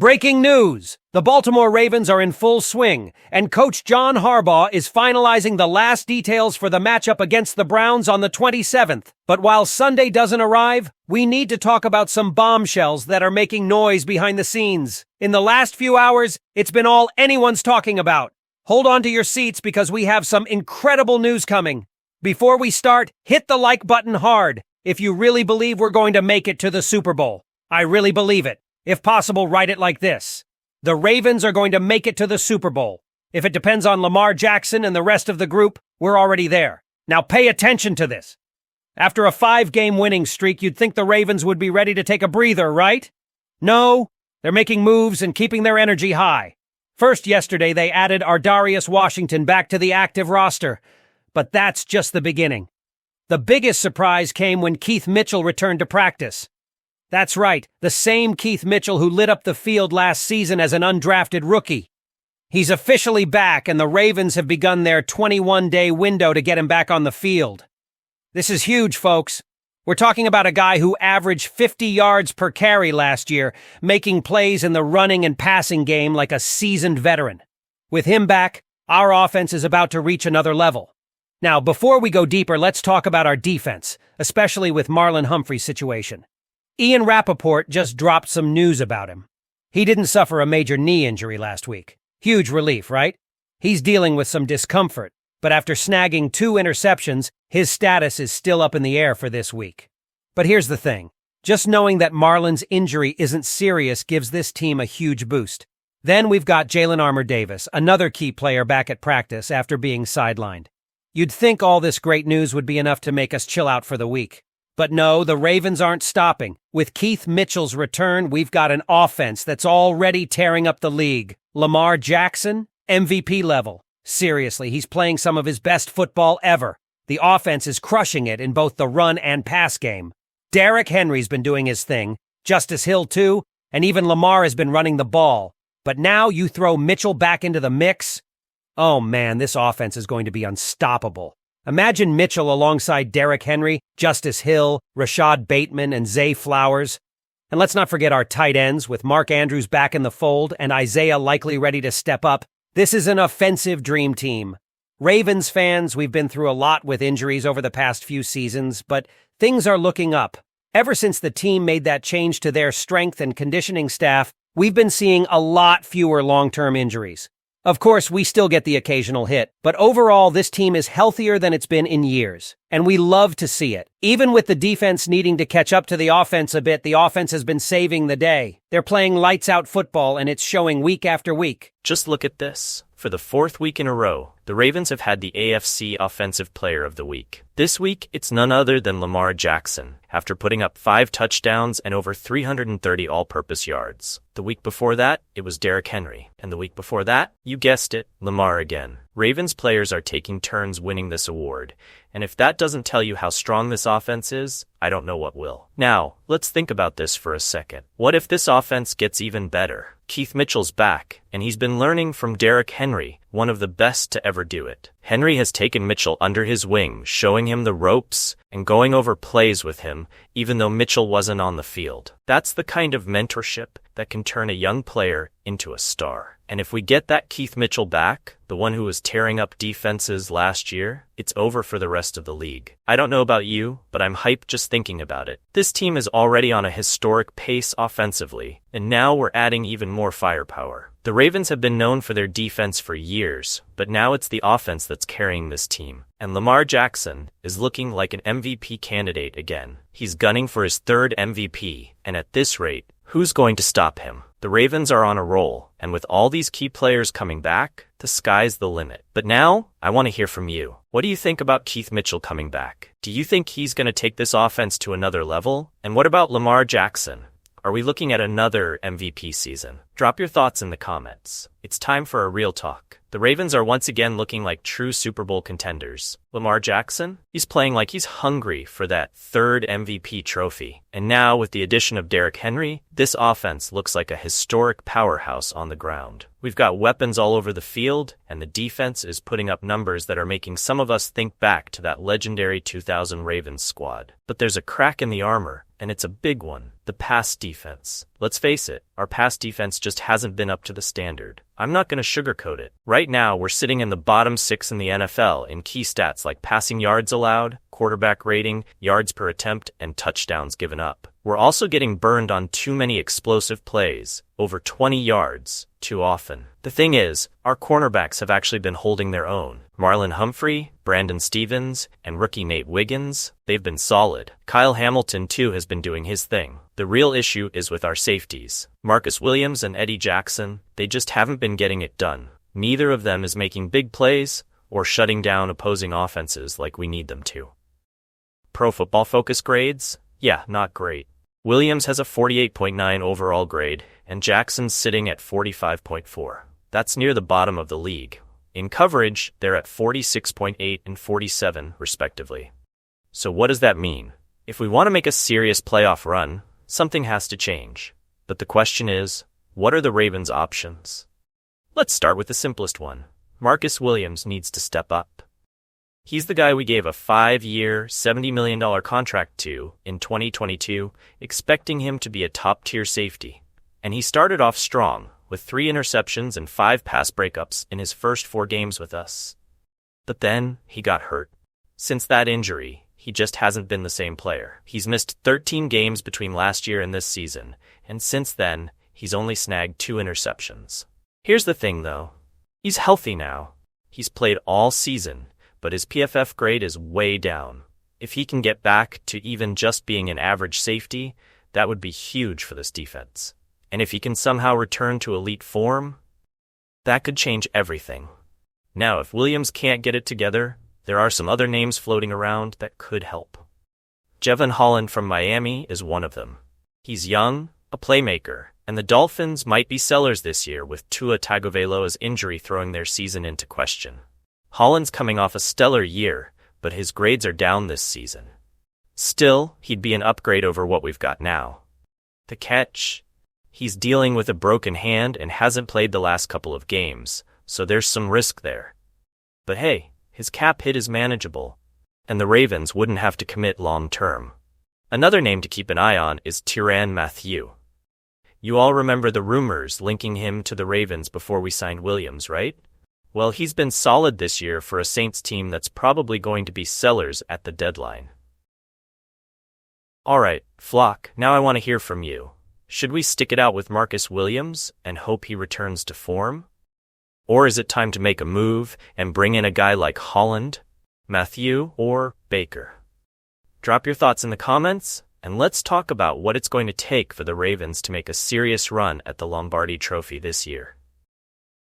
Breaking news! The Baltimore Ravens are in full swing, and Coach John Harbaugh is finalizing the last details for the matchup against the Browns on the 27th. But while Sunday doesn't arrive, we need to talk about some bombshells that are making noise behind the scenes. In the last few hours, it's been all anyone's talking about. Hold on to your seats because we have some incredible news coming. Before we start, hit the like button hard if you really believe we're going to make it to the Super Bowl. I really believe it. If possible, write it like this. The Ravens are going to make it to the Super Bowl. If it depends on Lamar Jackson and the rest of the group, we're already there. Now pay attention to this. After a 5-game winning streak, you'd think the Ravens would be ready to take a breather, right? No, they're making moves and keeping their energy high. First, yesterday, they added Ardarius Washington back to the active roster. But that's just the beginning. The biggest surprise came when Keith Mitchell returned to practice. That's right, the same Keith Mitchell who lit up the field last season as an undrafted rookie. He's officially back, and the Ravens have begun their 21-day window to get him back on the field. This is huge, folks. We're talking about a guy who averaged 50 yards per carry last year, making plays in the running and passing game like a seasoned veteran. With him back, our offense is about to reach another level. Now, before we go deeper, let's talk about our defense, especially with Marlon Humphrey's situation. Ian Rappaport just dropped some news about him. He didn't suffer a major knee injury last week. Huge relief, right? He's dealing with some discomfort, but after snagging 2 interceptions, his status is still up in the air for this week. But here's the thing. Just knowing that Marlon's injury isn't serious gives this team a huge boost. Then we've got Jalen Armour-Davis, another key player back at practice after being sidelined. You'd think all this great news would be enough to make us chill out for the week. But no, the Ravens aren't stopping. With Keith Mitchell's return, we've got an offense that's already tearing up the league. Lamar Jackson, MVP level. Seriously, he's playing some of his best football ever. The offense is crushing it in both the run and pass game. Derrick Henry's been doing his thing, Justice Hill too, and even Lamar has been running the ball. But now you throw Mitchell back into the mix. Oh man, this offense is going to be unstoppable. Imagine Mitchell alongside Derrick Henry, Justice Hill, Rashad Bateman, and Zay Flowers. And let's not forget our tight ends with Mark Andrews back in the fold and Isaiah likely ready to step up. This is an offensive dream team. Ravens fans, we've been through a lot with injuries over the past few seasons, but things are looking up. Ever since the team made that change to their strength and conditioning staff, we've been seeing a lot fewer long-term injuries. Of course, we still get the occasional hit, but overall, this team is healthier than it's been in years, and we love to see it. Even with the defense needing to catch up to the offense a bit, the offense has been saving the day. They're playing lights-out football, and it's showing week after week. Just look at this. For the 4th week in a row, the Ravens have had the AFC Offensive Player of the Week. This week, it's none other than Lamar Jackson, after putting up 5 touchdowns and over 330 all-purpose yards. The week before that, it was Derrick Henry. And the week before that, you guessed it, Lamar again. Ravens players are taking turns winning this award. And if that doesn't tell you how strong this offense is, I don't know what will. Now, let's think about this for a second. What if this offense gets even better? Keith Mitchell's back, and he's been learning from Derrick Henry, one of the best to ever do it. Henry has taken Mitchell under his wing, showing him the ropes and going over plays with him, even though Mitchell wasn't on the field. That's the kind of mentorship that can turn a young player into a star. And if we get that Keith Mitchell back, the one who was tearing up defenses last year, it's over for the rest of the league. I don't know about you, but I'm hyped just thinking about it. This team is already on a historic pace offensively, and now we're adding even more firepower. The Ravens have been known for their defense for years, but now it's the offense that's carrying this team. And Lamar Jackson is looking like an MVP candidate again. He's gunning for his 3rd MVP, and at this rate, who's going to stop him? The Ravens are on a roll, and with all these key players coming back, the sky's the limit. But now, I want to hear from you. What do you think about Keith Mitchell coming back? Do you think he's going to take this offense to another level? And what about Lamar Jackson? Are we looking at another MVP season? Drop your thoughts in the comments. It's time for a real talk. The Ravens are once again looking like true Super Bowl contenders. Lamar Jackson? He's playing like he's hungry for that 3rd MVP trophy. And now, with the addition of Derrick Henry, this offense looks like a historic powerhouse on the ground. We've got weapons all over the field, and the defense is putting up numbers that are making some of us think back to that legendary 2000 Ravens squad. But there's a crack in the armor, and it's a big one. The The pass defense. Let's face it, our pass defense just hasn't been up to the standard. I'm not going to sugarcoat it. Right now, we're sitting in the bottom 6 in the NFL in key stats like passing yards allowed, quarterback rating, yards per attempt, and touchdowns given up. We're also getting burned on too many explosive plays, over 20 yards, too often. The thing is, our cornerbacks have actually been holding their own. Marlon Humphrey, Brandon Stevens, and rookie Nate Wiggins, they've been solid. Kyle Hamilton, too, has been doing his thing. The real issue is with our safeties. Marcus Williams and Eddie Jackson, they just haven't been getting it done. Neither of them is making big plays or shutting down opposing offenses like we need them to. Pro Football Focus grades? Yeah, not great. Williams has a 48.9 overall grade, and Jackson's sitting at 45.4. That's near the bottom of the league. In coverage, they're at 46.8 and 47, respectively. So what does that mean? If we want to make a serious playoff run, something has to change. But the question is, what are the Ravens' options? Let's start with the simplest one. Marcus Williams needs to step up. He's the guy we gave a 5-year, $70 million contract to in 2022, expecting him to be a top-tier safety. And he started off strong, with 3 interceptions and 5 pass breakups in his first 4 games with us. But then, he got hurt. Since that injury, he just hasn't been the same player. He's missed 13 games between last year and this season, and since then, he's only snagged 2 interceptions. Here's the thing, though. He's healthy now. He's played all season, but his PFF grade is way down. If he can get back to even just being an average safety, that would be huge for this defense. And if he can somehow return to elite form, that could change everything. Now, if Williams can't get it together, there are some other names floating around that could help. Jevon Holland from Miami is one of them. He's young, a playmaker, and the Dolphins might be sellers this year with Tua Tagovailoa's injury throwing their season into question. Holland's coming off a stellar year, but his grades are down this season. Still, he'd be an upgrade over what we've got now. The catch? He's dealing with a broken hand and hasn't played the last couple of games, so there's some risk there. But hey, his cap hit is manageable, and the Ravens wouldn't have to commit long-term. Another name to keep an eye on is Tyrann Mathieu. You all remember the rumors linking him to the Ravens before we signed Williams, right? Well, he's been solid this year for a Saints team that's probably going to be sellers at the deadline. Alright, Flock, now I want to hear from you. Should we stick it out with Marcus Williams and hope he returns to form? Or is it time to make a move and bring in a guy like Holland, Mathieu, or Baker? Drop your thoughts in the comments, and let's talk about what it's going to take for the Ravens to make a serious run at the Lombardi Trophy this year.